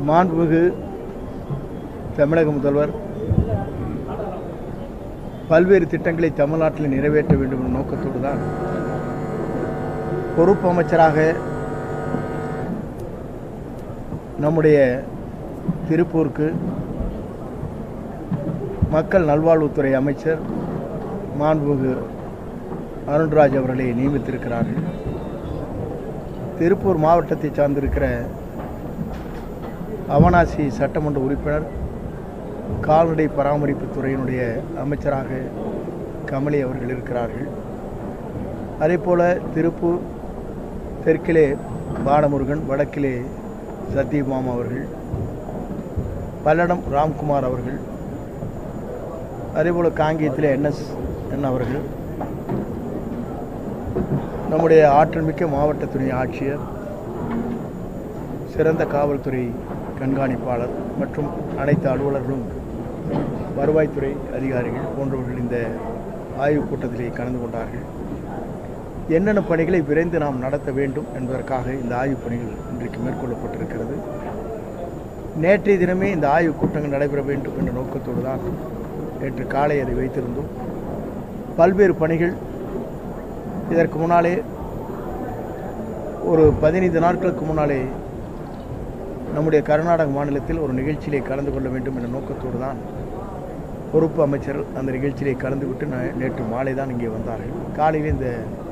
மாண்புமிகு தமிழக முதல்வர் பல்வேறு திட்டங்களை தமிழ்நாட்டில் நிறைவேற்ற வேண்டும் என்ற நோக்கத்தோடு தான் பொறுப்பு அமைச்சராக நம்முடைய திருப்பூருக்கு மக்கள் நல்வாழ்வுத்துறை அமைச்சர் மாண்புமிகு அருண்ராஜ் அவர்களை நியமித்திருக்கிறார்கள். திருப்பூர் மாவட்டத்தை சார்ந்திருக்கிற அவனாசி சட்டமன்ற உறுப்பினர் கால்நடை பராமரிப்பு துறையினுடைய அமைச்சராக கமலி அவர்கள் இருக்கிறார்கள். அதேபோல் திருப்பூர் தெற்கிலே பாலமுருகன், வடக்கிலே சத்யபாமா அவர்கள், பல்லடம் ராம்குமார் அவர்கள், அதேபோல் காங்கேயத்திலே NSN அவர்கள், நம்முடைய ஆற்றல்மிக்க மாவட்ட துணை ஆட்சியர், சிறந்த காவல்துறை கண்காணிப்பாளர் மற்றும் அனைத்து அலுவலர்களும், வருவாய்த்துறை அதிகாரிகள் போன்றவர்கள் இந்த ஆய்வுக் கூட்டத்திலே கலந்து கொண்டார்கள். என்னென்ன பணிகளை விரைந்து நாம் நடத்த வேண்டும் என்பதற்காக இந்த ஆய்வுப் பணிகள் இன்றைக்கு மேற்கொள்ளப்பட்டிருக்கிறது. நேற்றைய தினமே இந்த ஆய்வுக் கூட்டங்கள் நடைபெற வேண்டும் என்ற நோக்கத்தோடு தான் நேற்று காலை அதை வைத்திருந்தோம். பல்வேறு பணிகள் இதற்கு முன்னாலே ஒரு 15 நாட்களுக்கு முன்னாலே நம்முடைய கர்நாடக மாநிலத்தில் ஒரு நிகழ்ச்சியிலே கலந்து கொள்ள வேண்டும் என்ற நோக்கத்தோடு தான் பொறுப்பு அமைச்சர் அந்த நிகழ்ச்சியிலே கலந்துவிட்டு நேற்று மாலை தான் இங்கே வந்தார்கள். காலையில் இந்த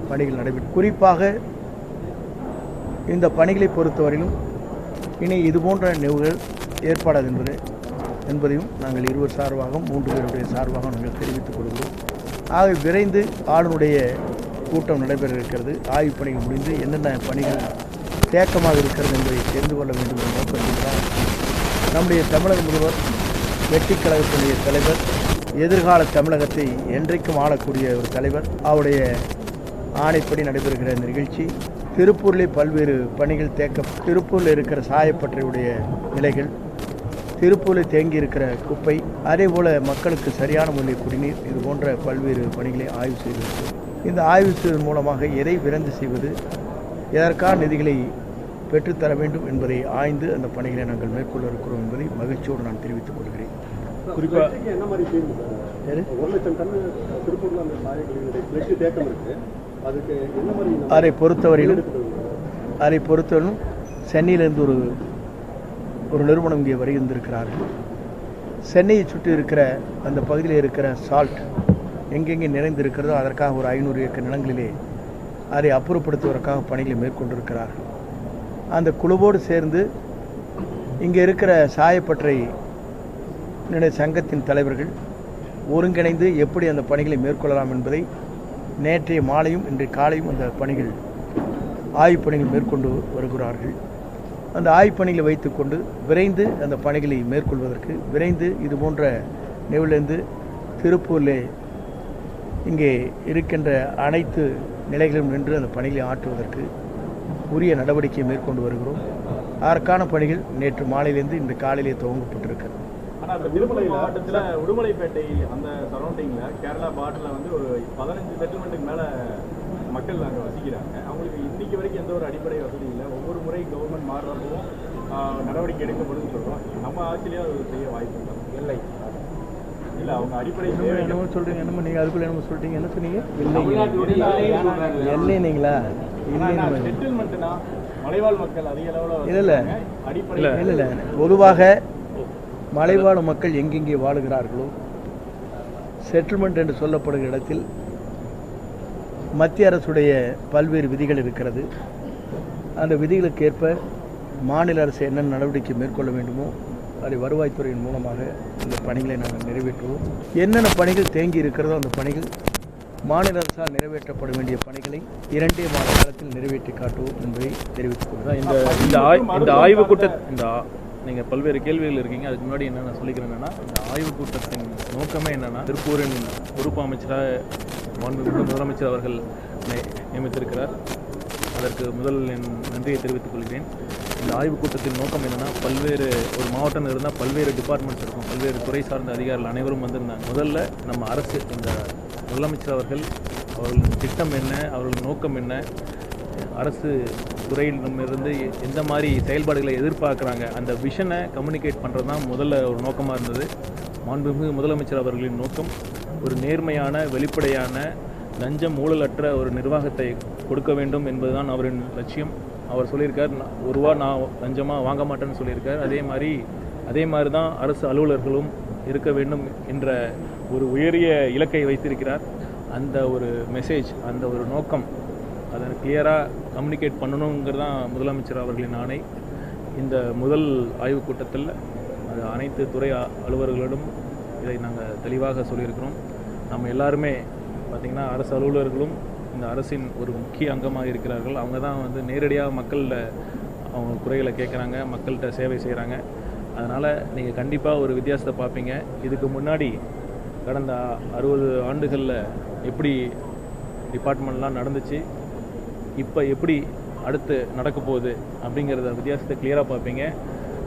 பணிகள் நடைபெற்று, குறிப்பாக இந்த பணிகளை பொறுத்தவரையிலும் இனி இதுபோன்ற நிகழ்வுகள் ஏற்படாது என்பதையும் நாங்கள் இருவர் சார்பாகவும் 3 பேருடைய சார்பாக நாங்கள் தெரிவித்துக் கொள்கிறோம். ஆக விரைந்து ஆளுநருடைய கூட்டம் நடைபெற இருக்கிறது. ஆய்வுப் பணிகள் முடிந்து என்னென்ன பணிகள் தேக்கமாக இருக்கிறது என்பதை தெரிந்து கொள்ள வேண்டும் என்ற நோக்கத்தில் தான் நம்முடைய தமிழக முதல்வர், வெற்றிக் கழகத்துடைய தலைவர், எதிர்கால தமிழகத்தை என்றைக்கும் ஆளக்கூடிய ஒரு தலைவர், அவருடைய ஆணைப்படி நடைபெறுகிற இந்த நிகழ்ச்சி. திருப்பூரிலே பல்வேறு பணிகள் திருப்பூரில் இருக்கிற சாயப்பட்டறையுடைய நிலைகள், திருப்பூரில் தேங்கி இருக்கிற குப்பை, அதேபோல் மக்களுக்கு சரியான முறையில் குடிநீர், இது போன்ற பல்வேறு பணிகளை ஆய்வு செய்திருக்கிறோம். இந்த ஆய்வு செய்வதன் மூலமாக எதை விரைந்து செய்வது, எதற்கான நிதிகளை பெற்றுத்தர வேண்டும் என்பதை ஆய்ந்து அந்த பணிகளை நாங்கள் மேற்கொள்ள இருக்கிறோம் என்பதை மகிழ்ச்சியோடு நான் தெரிவித்துக் கொள்கிறேன். குறிப்பாக அதை பொறுத்தவரையிலும் சென்னையிலிருந்து ஒரு நிறுவனம் இங்கே வருகின்றிருக்கிறார்கள். சென்னையை சுற்றி இருக்கிற அந்த பகுதியில் இருக்கிற சால்ட் எங்கெங்கே நிறைந்திருக்கிறதோ அதற்காக ஒரு 500 ஏக்கர் நிலங்களிலே அதை அப்புறப்படுத்துவதற்காக பணிகளை மேற்கொண்டிருக்கிறார்கள். அந்த குழுவோடு சேர்ந்து இங்கே இருக்கிற சாயப்பட்டறை சங்கத்தின் தலைவர்கள் ஒருங்கிணைந்து எப்படி அந்த பணிகளை மேற்கொள்ளலாம் என்பதை நேற்றைய மாலையும் இன்றைய காலையும் அந்த பணிகள் ஆய்வுப் பணிகள் மேற்கொண்டு வருகிறார்கள். அந்த ஆய்வுப் பணிகளை வைத்துக்கொண்டு விரைந்து அந்த பணிகளை மேற்கொள்வதற்கு, விரைந்து இது போன்ற நிகழ்விலிருந்து திருப்பூரிலே இங்கே இருக்கின்ற அனைத்து நிலைகளிலும் நின்று அந்த பணிகளை ஆற்றுவதற்கு உரிய நடவடிக்கை மேற்கொண்டு வருகிறோம். அதற்கான பணிகள் நேற்று மாலையிலிருந்து இந்த காலையிலே துவங்கப்பட்டிருக்கிறது. ஆனால் அந்த திருமலை மாவட்டத்தில் உடுமலைப்பேட்டை அந்த சரௌண்டிங்கில் கேரளா பார்டரில் வந்து ஒரு 15 செட்டில்மெண்ட்டுக்கு மேலே மக்கள் அங்கே வசிக்கிறாங்க. அவங்களுக்கு இன்றைக்கி வரைக்கும் எந்த ஒரு அடிப்படை வசதி இல்லை. ஒவ்வொரு முறை கவர்மெண்ட் மாறுறப்பவும் நடவடிக்கை எடுக்கப்படும்னு சொல்கிறோம். நம்ம ஆட்சியிலேயே அது செய்ய வாய்ப்பு இல்லை. இல்லை, அவங்க அடிப்படை என்னமோ சொல்கிறீங்க, என்னமோ நீங்கள் அதுக்குள்ளே என்னமோ சொல்லிட்டீங்க. என்ன சொன்னீங்க? இல்லைங்களா? செட்டில்மெண்ட்னா மலைவாழ் மக்கள் அதிக அளவில் இல்லை அடிப்படை இல்லை. பொதுவாக மலைவாழ் மக்கள் எங்கெங்கே வாழுகிறார்களோ செட்டில்மெண்ட் என்று சொல்லப்படுகிற இடத்தில் மத்திய அரசுடைய பல்வேறு விதிகள் இருக்கிறது. அந்த விதிகளுக்கு ஏற்ப மாநில அரசு என்னென்ன நடவடிக்கை மேற்கொள்ள வேண்டுமோ அதை வருவாய்த்துறையின் மூலமாக இந்த பணிகளை நாங்கள் நிறைவேற்றுவோம். என்னென்ன பணிகள் தேங்கி இருக்கிறதோ அந்த பணிகள் மாநில அரசால் நிறைவேற்றப்பட வேண்டிய பணிகளை 2 மாத காலத்தில் நிறைவேற்றி காட்டுவோம் என்பதை தெரிவித்துக் கொள்கிறோம். இந்த ஆய்வுக் கூட்டத்தை நீங்கள் பல்வேறு கேள்விகள் இருக்கீங்க. அதுக்கு முன்னாடி என்ன நான் சொல்லிக்கிறேன் என்னென்னா, இந்த ஆய்வுக் கூட்டத்தின் நோக்கமே என்னென்னா, திருப்பூரின் பொறுப்பு அமைச்சராக முதலமைச்சர் அவர்கள் நியமித்திருக்கிறார். அதற்கு முதல் என் நன்றியை தெரிவித்துக் கொள்கிறேன். இந்த ஆய்வுக் கூட்டத்தின் நோக்கம் என்னென்னா, ஒரு மாவட்டம் இருந்தால் பல்வேறு டிபார்ட்மெண்ட்ஸ் இருக்கும், பல்வேறு துறை சார்ந்த அதிகாரிகள் அனைவரும் வந்திருந்தாங்க. முதல்ல நம்ம அரசு, இந்த முதலமைச்சர் அவர்களின் திட்டம் என்ன, அவர்களின் நோக்கம் என்ன, அரசு துறையிடமிருந்து எந்த மாதிரி செயல்பாடுகளை எதிர்பார்க்குறாங்க, அந்த விஷனை கம்யூனிகேட் பண்ணுறது தான் முதல்ல ஒரு நோக்கமாக இருந்தது. மாண்புமிகு முதலமைச்சர் அவர்களின் நோக்கம் ஒரு நேர்மையான, வெளிப்படையான, லஞ்சம் ஊழலற்ற ஒரு நிர்வாகத்தை கொடுக்க வேண்டும் என்பதுதான் அவரின் லட்சியம். அவர் சொல்லியிருக்கார், ஒரு ரூபா நான் லஞ்சமாக வாங்க மாட்டேன்னு சொல்லியிருக்கார். அதே மாதிரி தான் அரசு அலுவலர்களும் இருக்க வேண்டும் என்ற ஒரு உயரிய இலக்கை வைத்திருக்கிறார். அந்த ஒரு மெசேஜ், அந்த ஒரு நோக்கம், அதை கிளியராக கம்யூனிகேட் பண்ணணுங்கிறது தான் முதலமைச்சர் அவர்களின் ஆணை. இந்த முதல் ஆய்வுக் கூட்டத்தில் அது அனைத்து துறை அலுவலர்களிடம் இதை நாங்கள் தெளிவாக சொல்லியிருக்கிறோம். நம்ம எல்லாருமே பார்த்திங்கன்னா அரசு அலுவலர்களும் இந்த அரசின் ஒரு முக்கிய அங்கமாக இருக்கிறார்கள். அவங்க தான் வந்து நேரடியாக மக்களில் அவங்க குறைகளை கேட்குறாங்க, மக்கள்கிட்ட சேவை செய்கிறாங்க. அதனால் நீங்கள் கண்டிப்பாக ஒரு வித்தியாசத்தை பார்ப்பீங்க. இதுக்கு முன்னாடி கடந்த 60 ஆண்டுகளில் எப்படி டிபார்ட்மெண்ட்லாம் நடந்துச்சு, இப்போ எப்படி அடுத்து நடக்க போகுது அப்படிங்கிறத வித்தியாசத்தை கிளியராக பார்ப்பீங்க.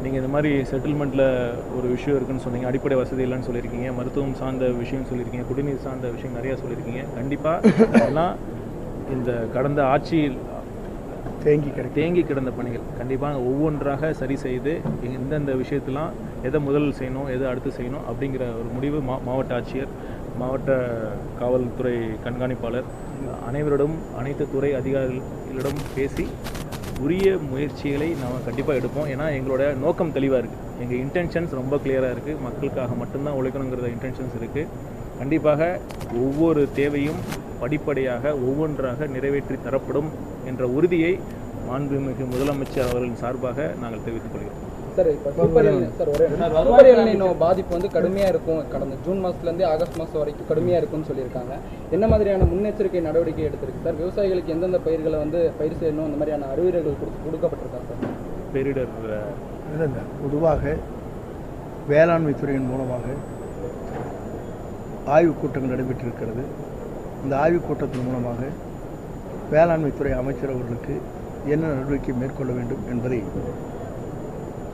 நீங்கள் இந்த மாதிரி செட்டில்மெண்ட்டில் ஒரு விஷயம் இருக்குன்னு சொன்னீங்க, அடிப்படை வசதி இல்லைன்னு சொல்லியிருக்கீங்க, மருத்துவம் சார்ந்த விஷயம் சொல்லியிருக்கீங்க, குடிநீர் சார்ந்த விஷயம் நிறையா சொல்லியிருக்கீங்க. கண்டிப்பாக அதெல்லாம் இந்த கடந்த ஆட்சியில் தேங்கி கிடந்த பணிகள் கண்டிப்பாக ஒவ்வொன்றாக சரி செய்து எந்தெந்த விஷயத்தெல்லாம் எதை முதல் செய்யணும், எதை அடுத்து செய்யணும் அப்படிங்கிற ஒரு முடிவு மாவட்ட ஆட்சியர், மாவட்ட காவல்துறை கண்காணிப்பாளர் அனைவரிடம், அனைத்து துறை அதிகாரிகளிடம் பேசி உரிய முயற்சிகளை நாம் கண்டிப்பாக எடுப்போம். ஏன்னா எங்களோட நோக்கம் தெளிவாக இருக்குது, எங்கள் இன்டென்ஷன்ஸ் ரொம்ப கிளியராக இருக்குது. மக்களுக்காக மட்டும்தான் உழைக்கணுங்கிறத இன்டென்ஷன்ஸ் இருக்குது. கண்டிப்பாக ஒவ்வொரு தேவையும் படிப்படியாக ஒவ்வொன்றாக நிறைவேற்றி தரப்படும் என்ற உறுதியை மாண்புமிகு முதலமைச்சர் அவர்களின் சார்பாக நாங்கள் தெரிவித்துக் கொள்கிறோம். சார், இப்போ சூப்பர் எல் நினோ பாதிப்பு வந்து கடுமையாக இருக்கும். கடந்த ஜூன் மாதத்துலேருந்து ஆகஸ்ட் மாதம் வரைக்கும் கடுமையாக இருக்கும்னு சொல்லியிருக்காங்க. என்ன மாதிரியான முன்னெச்சரிக்கை நடவடிக்கை எடுத்திருக்கு சார்? விவசாயிகளுக்கு எந்தெந்த பயிர்களை வந்து பயிர் செய்யணும், அந்த மாதிரியான அறிவுரைகள் கொடுக்கப்பட்டிருக்காங்க சார்? பேரிடர் இல்லை, பொதுவாக வேளாண்மை துறையின் மூலமாக ஆய்வுக் கூட்டங்கள் நடைபெற்றிருக்கிறது. இந்த ஆய்வுக் கூட்டத்தின் மூலமாக வேளாண்மை துறை அமைச்சர் அவர்களுக்கு என்ன நடவடிக்கை மேற்கொள்ள வேண்டும் என்பதை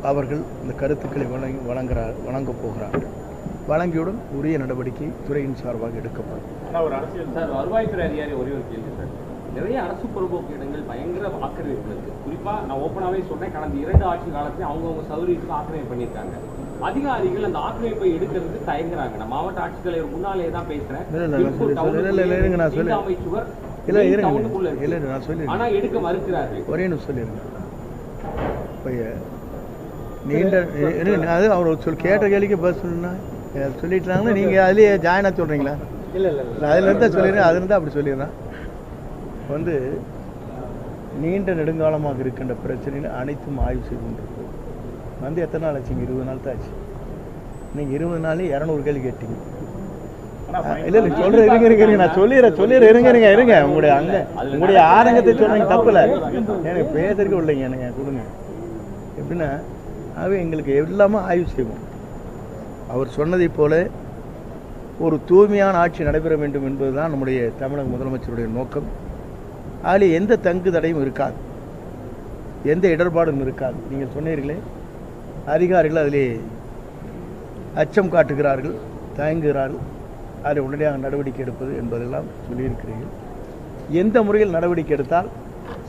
அவர்கள் இந்த கருத்துக்களை வழங்கப் போகிறார்கள். வழங்கியுடன் உரிய நடவடிக்கை துறையின் சார்பாக எடுக்கப்படும். சார், வருவாய்த்துறை அதிகாரி ஒரே ஒரு கேள்வி சார். நிறைய அரசு பொறுப்போக்கு இடங்கள் பயங்கர ஆக்கிரமிப்பு இருக்குது. குறிப்பாக நான் ஓப்பனாகவே சொல்கிறேன், கடந்த 2 ஆட்சி காலத்தில் அவங்கவுங்க சௌகரியத்துக்கு ஆக்கிரமிப்பு பண்ணியிருக்காங்க. அதிகாரிகள் அந்த ஆக்கிரமிப்பை எடுக்கிறதுக்கு தயங்குறாங்க. நான் மாவட்ட ஆட்சித்தலைவர் முன்னாலே தான் பேசுகிறேன். ஆனால் எடுக்க மறுக்கிறார்கள். ஒரே சொல்லிடுங்க. நீண்ட அது அவர் கேட்ட கேள்விக்கு பதில் சொல்லணும்னா சொல்லிட்டாங்கன்னா நீங்கள் அதுலேயே ஜாயினாக சொல்கிறீங்களா? இல்லை, அதில் இருந்தால் சொல்லிடுறேன், அது இருந்தால் அப்படி சொல்லிடுறேன். வந்து நீண்ட நெடுங்காலமாக இருக்கின்ற பிரச்சனையில் அனைத்தும் ஆய்வு செய்து கொண்டிருக்கு. வந்து எத்தனை நாள் ஆச்சுங்க? 20 நாள் தான் ஆச்சு. நீங்கள் 20 நாளே 200 கேள்வி கேட்டீங்க. இல்லை சொல்கிறேன், இருங்க நான் சொல்லிடுறேன், இருங்க. உங்களுடைய ஆரங்கத்தை சொல்கிறீங்க, தப்பு இல்லை. எனக்கு பேசுறதுக்கு இல்லைங்க, எனக்கு கொடுங்க. எப்படின்னா ஆகவே எங்களுக்கு எல்லாமே ஆய்வு செய்வோம். அவர் சொன்னதை போல ஒரு தூய்மையான ஆட்சி நடைபெற வேண்டும் என்பதுதான் நம்முடைய தமிழக முதலமைச்சருடைய நோக்கம். அதில் எந்த தங்கு தடையும் இருக்காது, எந்த இடர்பாடும் இருக்காது. நீங்கள் சொன்னீர்களே, அதிகாரிகள் அதிலே அச்சம் காட்டுகிறார்கள், தயங்குகிறார்கள், அதை உடனடியாக நடவடிக்கை எடுப்பது என்பதெல்லாம் சொல்லியிருக்கிறீர்கள். எந்த முறையில் நடவடிக்கை எடுத்தால்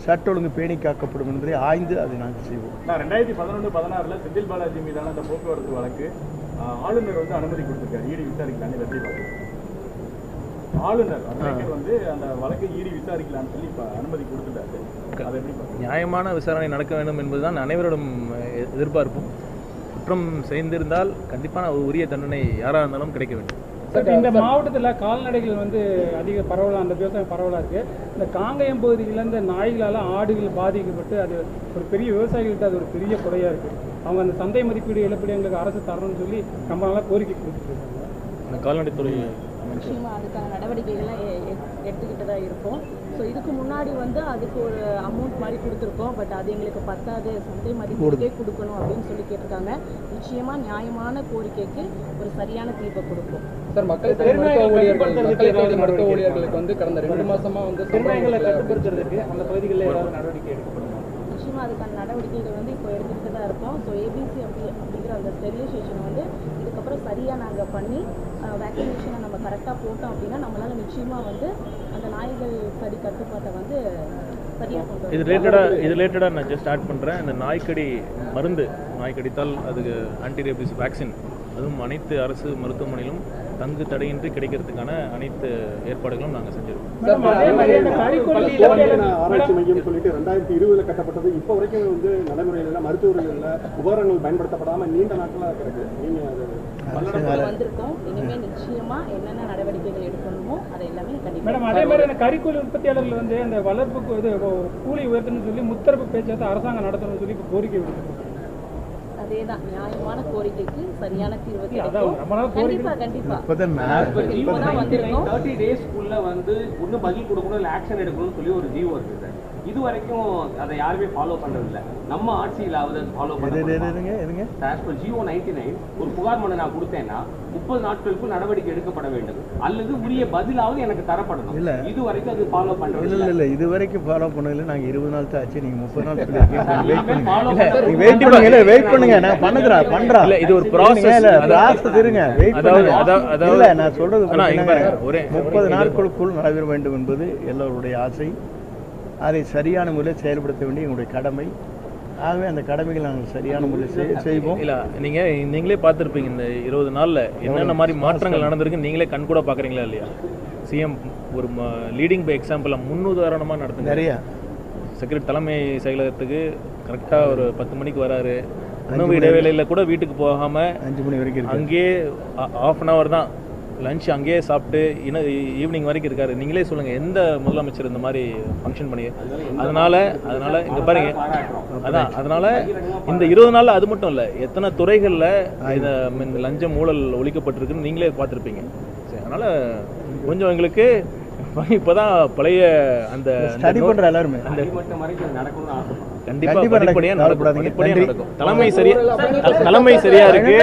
சட்ட ஒழுங்கு பேணி காக்கப்படும் என்பதை ஆய்ந்து அதை நாங்கள் செய்வோம். 2011-16 செந்தில் பாலாஜி மீதான அந்த போக்குவரத்து வழக்கு ஆளுநர் வந்து அனுமதி கொடுத்திருக்காரு, ஈடி விசாரிக்கலான்னு வெற்றி பார்க்க. ஆளுநர் வந்து அந்த வழக்கை ஈடி விசாரிக்கலான்னு சொல்லி அனுமதி கொடுத்துட்டாரு. அதை எப்படி நியாயமான விசாரணை நடக்க வேண்டும் என்பதுதான் அனைவரிடம் எதிர்பார்ப்பும். குற்றம் செய்திருந்தால் கண்டிப்பான உரிய தண்டனை யாராக இருந்தாலும் கிடைக்க வேண்டும். இந்த மாவட்டத்தில் கால்நடைகள் வந்து அதிக பரவலாக, அந்த விவசாயம் பரவலாக இருக்குது. இந்த காங்கயம் பகுதிகளில் இந்த நாய்களால் ஆடுகள் பாதிக்கப்பட்டு அது ஒரு பெரிய விவசாயிகள்கிட்ட அது ஒரு பெரிய குறையாக இருக்குது. அவங்க அந்த சந்தை மதிப்பீடு இழப்பீடு எங்களுக்கு அரசு தரணும்னு சொல்லி ரொம்ப நாளாக கோரிக்கை கொடுத்துருக்காங்க. அந்த கால்நடைத்துறை நிச்சயமாக அதுக்கான நடவடிக்கைகள்லாம் எடுத்துக்கிட்டு தான் இருக்கோம். ஸோ இதுக்கு முன்னாடி வந்து அதுக்கு ஒரு அமௌண்ட் மாதிரி கொடுத்துருக்கோம். பட் அது எங்களுக்கு பத்தாது, சந்தை மதிப்பீடே கொடுக்கணும் அப்படின்னு சொல்லி கேட்டிருக்காங்க. நிச்சயமாக நியாயமான கோரிக்கைக்கு ஒரு சரியான தீர்ப்பை கொடுப்போம். சார், மருத்துவ ஊழியர்களுக்கு வந்து கடந்த 2 மாசமா வந்து திருநங்கைகளை கட்டுப்படுத்துறதுக்கு அந்த பகுதிகளில் ஏதாவது நடவடிக்கை எடுக்கப்படும்? நிச்சயமாக அதுக்கான நடவடிக்கைகள் வந்து இப்போ எடுத்துக்கிட்டு தான் இருக்கோம். ஸோ ஏபிசி அப்படிங்கிற அந்த ஸ்டெரிலைசேஷனை வந்து இதுக்கப்புறம் சரியாக நாங்கள் பண்ணி வேக்சினேஷனை நம்ம கரெக்டாக போட்டோம் அப்படின்னா நம்மளால் நிச்சயமாக வந்து அந்த நாய்கள் கடி கட்டுப்பாட்டை வந்து சரியாக இது ரிலேட்டடாக நான் ஜஸ்ட் ஆட் பண்ணுறேன். இந்த நாய்க்கடி மருந்து, நாய்க்கடித்தால் அதுக்கு ஆன்டிரேபிஸ் வேக்சின், அதுவும் அனைத்து அரசு மருத்துவமனையிலும் தங்கு தடையின்றி கிடைக்கிறதுக்கான அனைத்து ஏற்பாடுகளும் நாங்கள் செஞ்சிருக்கோம். ஆராய்ச்சி மையம் சொல்லிட்டு 2020 கட்டப்பட்டது. இப்போ வரைக்கும் வந்து நடைமுறையில் மருத்துவர்கள் உபகரணங்கள் பயன்படுத்தப்படாமல் நீண்ட நாட்களாக கிடக்கு. நீங்கள் வந்திருக்கோம். இனிமேல் நிச்சயமா என்னென்ன நடவடிக்கைகள் எடுக்கணுமோ அதை எல்லாமே கண்டிப்பாக. மேடம், அதே மாதிரி அந்த கறிக்கூலி உற்பத்தியாளர்கள் வந்து அந்த வளர்ப்புக்கு இது கூலி உயர்த்தணும்னு சொல்லி முத்தரப்பு பேச்சுவார்த்தை அரசாங்கம் நடத்தணும்னு சொல்லி இப்போ கோரிக்கை விடுத்துருக்கோம். அதேதான் நியாயமான கோரிக்கைக்கு சரியான தீர்வு கிடைக்கும். கண்டிப்பா இப்பதான் வந்திருக்கோம். 30 டேஸ்க்குள்ள வந்து ஒன்றும் பதில் கொடுக்கணும், இல்லை ஆக்ஷன் எடுக்கணும்னு சொல்லி ஒரு ஜீவோ இருக்கு சார். இது வரைக்கும் அதை யாருமே ஃபாலோ பண்றது இல்லை. நம்ம ஆட்சியிலாவது ஃபாலோ பண்ணுங்க. ஜியோ 99 ஒரு புகார் மனு நான் கொடுத்தேன்னா 30 நாட்களுக்குள் நடவடிக்கை எடுக்கப்பட வேண்டும், அல்லது உரிய பதிலாவது எனக்கு தரப்படணும். இல்ல இது வரைக்கும் அது ஃபாலோ பண்றது இல்ல இது வரைக்கும் ஃபாலோ பண்ணல. நாங்க 20 நாள் தான் ஆச்சு, நீங்க 30 நாள் வெயிட் பண்ணுங்க. நான் பண்றேன். இல்ல இது ஒரு ப்ராசஸ். இருங்க, வெயிட் பண்ணுங்க. இல்ல நான் சொல்றது 30 நாட்களுக்குள் நடைபெற வேண்டும் என்பது எல்லோருடைய ஆசை. அதை சரியான முறையில் செயல்படுத்த வேண்டிய எங்களுடைய கடமை. ஆகவே அந்த கடமைகளை நாங்கள் சரியான முறையில் செய்வோம். இல்லை நீங்களே பார்த்துருப்பீங்க இந்த 20 நாளில் என்னென்ன மாதிரி மாற்றங்கள் நடந்திருக்கு நீங்களே கண் கூட பார்க்குறீங்களா இல்லையா? சிஎம் ஒரு லீடிங் பை எக்ஸாம்பிளாக முன்னுதாரணமாக நடத்துங்க. நிறையா செக்ரட்டரி தலைமை செயலகத்துக்கு கரெக்டாக ஒரு 10 மணிக்கு வராரு. உணவு இடைவேளையில் கூட வீட்டுக்கு போகாமல் 5 மணி வரைக்கும் அங்கேயே ½ அன் ஹவர் தான் லஞ்ச் அங்கேயே சாப்பிட்டு ஈவினிங் வரைக்கும் இருக்காரு. நீங்களே சொல்லுங்க, எந்த முதலமைச்சர் இந்த மாதிரி ஃபங்க்ஷன் பண்ணி? அதனால இங்க பாருங்க, அதனால இந்த 20 நாள்ல அது மட்டும் இல்லை, எத்தனை துறைகளில் இந்த லஞ்சம் ஊழல் ஒழிக்கப்பட்டிருக்குன்னு நீங்களே பார்த்துருப்பீங்க. சரி, அதனால கொஞ்சம் எங்களுக்கு இப்போதான் பழைய அந்த ஸ்டடி பண்ற எல்லாருமே கண்டிப்பா படிப்படியா நடக்கும். தலைமை சரியா இருக்கு.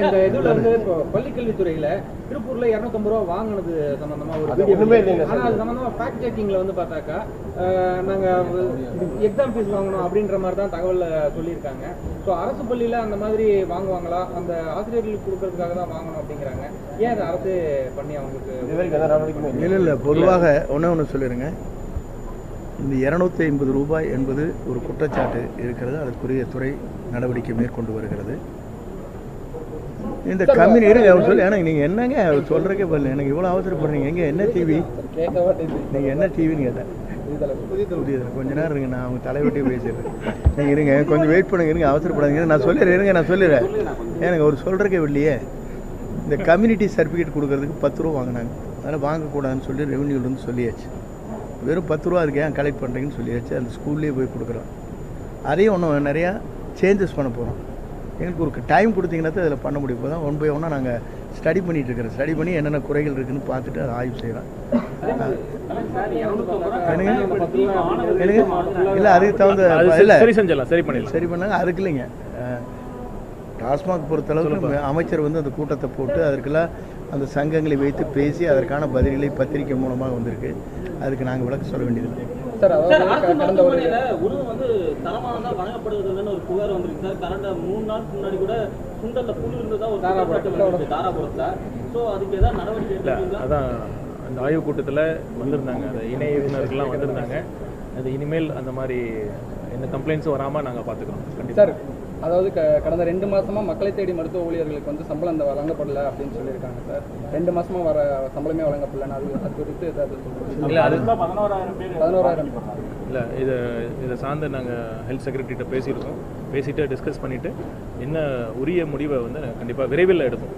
இந்த இதுல வந்து இப்போ பள்ளிக்கல்வித்துறையில திருப்பூர்ல 250 ரூபா வாங்கினது சம்பந்தமா ஒரு ஆனா அது சம்பந்தமா ஃபேக்ட் செக்கிங்ல வந்து பார்த்தாக்கா நாங்க எக்ஸாம் ஃபீஸ் வாங்கணும் அப்படின்ற மாதிரி தான் தகவல் சொல்லியிருக்காங்க. ஸோ அரசு பள்ளியில அந்த மாதிரி வாங்குவாங்களா? அந்த ஆசிரியர்களுக்கு கொடுக்கறதுக்காக தான் வாங்கணும் அப்படிங்கிறாங்க. ஏன் அதை அரசு பண்ணி அவங்களுக்கு இல்லை பொதுவாக ஒன்று சொல்லிடுங்க. இந்த 250 ரூபாய் என்பது ஒரு குற்றச்சாட்டு இருக்கிறது. அதற்குரிய துறை நடவடிக்கை மேற்கொண்டு வருகிறது. இந்த கம்யூனிட்டி அவர் சொல்லி ஏன்னா நீங்கள் என்னங்க அவர் சொல்கிறக்கே பண்ணல, எனக்கு இவ்வளோ அவசரப்படுறீங்க. எங்கே என்ன டிவி, நீங்கள் என்ன டிவின்னு கேட்டேன். புதியது கொஞ்ச நேரம் இருங்க, நான் அவங்க தலைவட்டியே பேசிடுறேன். நீங்கள் இருங்க, கொஞ்சம் வெயிட் பண்ணுங்க, இருங்க, அவசரப்படாதீங்க. நான் சொல்லிடுறேன், நான் சொல்லிடுறேன். எனக்கு அவர் சொல்கிறக்கே இல்லையே. இந்த கம்யூனிட்டி சர்டிஃபிகேட் கொடுக்கறதுக்கு 10 ரூபா வாங்கினாங்க. அதனால் வாங்கக்கூடாதுன்னு சொல்லி ரெவன்யூலேருந்து சொல்லியாச்சு. வெறும் 10 ரூபா இருக்கு, ஏன் கலெக்ட் பண்ணுறீங்கன்னு சொல்லியாச்சு. அந்த ஸ்கூல்லேயே போய் கொடுக்குறோம். அதையும் ஒன்றும் நிறையா சேஞ்சஸ் பண்ண போகிறோம். எங்களுக்கு ஒரு டைம் கொடுத்தீங்கன்னா தான் இதில் பண்ண முடியும். இப்போ தான் 1 by 1 நாங்கள் ஸ்டடி பண்ணிகிட்டு இருக்கிறோம். ஸ்டடி பண்ணி என்னென்ன குறைகள் இருக்குதுன்னு பார்த்துட்டு அதை ஆய்வு செய்கிறோம். இல்லை அதுக்கு தகுந்த சரி பண்ணாங்க. அதுக்கு இல்லைங்க, டாஸ்மாக் பொறுத்தளவுக்கு அமைச்சர் வந்து அந்த கூட்டத்தை போட்டு அதற்கெல்லாம் அந்த சங்கங்களை வைத்து பேசி அதற்கான பதில்களை பத்திரிகை மூலமாக வந்திருக்கு. அதுக்கு நாங்கள் விளக்க சொல்ல வேண்டியதில்லை. சார், உணவு வந்து தரமானதாக வழங்கப்படுவதில்லைன்னு ஒரு புகார் வந்திருக்கு சார். கடந்த 3 நாளுக்கு முன்னாடி கூட சுண்டல்ல புழு இருந்ததா ஒரு தாராபுரத்தில். ஸோ அதுக்கு ஏதாவது நடவடிக்கை எடுத்துருக்கீங்களா? அதான் அந்த ஆய்வு கூட்டத்தில் வந்திருந்தாங்க, அந்த இணை இயக்குநர்கள்லாம் வந்திருந்தாங்க. அது இனிமேல் அந்த மாதிரி எந்த கம்ப்ளைண்ட்ஸும் வராமல் நாங்கள் பார்த்துக்கிறோம். சார், அதாவது கடந்த 2 மாசமா மக்களை தேடி மருத்துவ ஊழியர்களுக்கு வந்து சம்பளம் அந்த வழங்கப்படல அப்படின்னு சொல்லியிருக்காங்க சார். 2 மாசமா வர சம்பளமே வழங்கப்படல. அது குறித்து ஏதாவது இல்லை, அது 11,000 இல்லை, இதை சார்ந்து நாங்கள் ஹெல்த் செக்ரட்டரிகிட்ட பேசியிருக்கோம். பேசிட்டு டிஸ்கஸ் பண்ணிவிட்டு என்ன உரிய முடிவை வந்து கண்டிப்பாக விரைவில் எடுப்போம்.